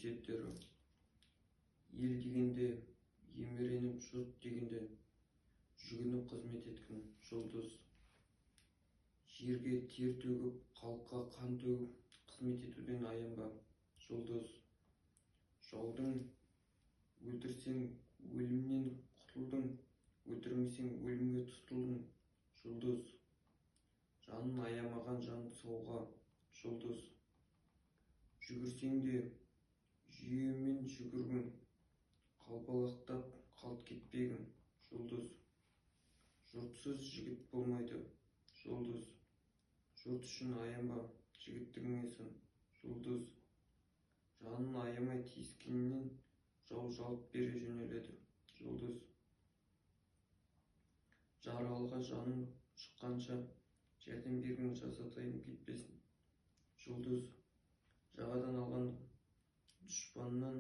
өсиеттері. Ел дегенде еміреніп, жұрт дегенде жүгініп қызмет еткен жұлдыз. Жерге тер төгіп, халыққа қан төгіп, қызмет етуден аянба жұлдыз. Жаудың өлтірсең өлімнен құтылдың, өлтірмесең өлімге тұтылдың жұлдыз. Жанын аямаған жан сауға жұлдыз. Жүгірсең де жүйемен жүгіргін, қалбалақтап қалт кетпегін жұлдыз. Жұртсыз жігіт болмайды жұлдыз. Жұрт үшін аянба жігіттігіңе сын жұлдыз. Жанын аямай тиіскеннен жау жалт бере жөнеледі жұлдыз. Жаралыға жаның шыққанша жәрдем бергін, жазатайым кетпесін жұлдыз. Жағадан алған дұшпаннан,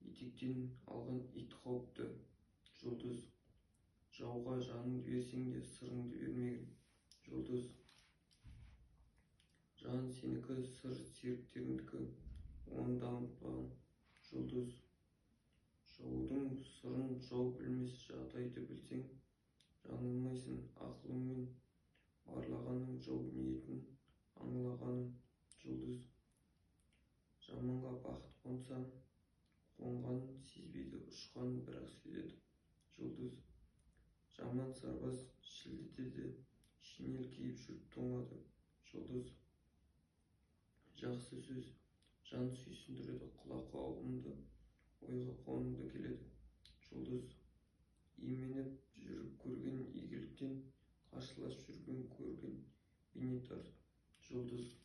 етектен алған ит қауіпті жұлдыз. Жауға жаныңды берсең де сырыңды бермегін жұлдыз. Жан сенікі, сыр серіктеріңдікі, оны да ұмытпағын жұлдыз. Жаудың сырын жау білмес жағдайды білсең, жаңылмайсың ақылыңмен барлағаның жау ниетін аңлағаның жұлдыз. Жаманға бақыт қонса, қонғанын сезбейді, ұшқанын бірақ сезеді жұлдыз. Жаман сарбаз шілдеде шинель киіп жүріп тоңады жұлдыз. Жақсы сөз жан сүйсіндіреді, құлаққа ұғымды, ойға қонымды келеді жұлдыз. Именіп жүріп көрген игіліктен, қарсылас жүрген көрген бейнетар жұлдыз.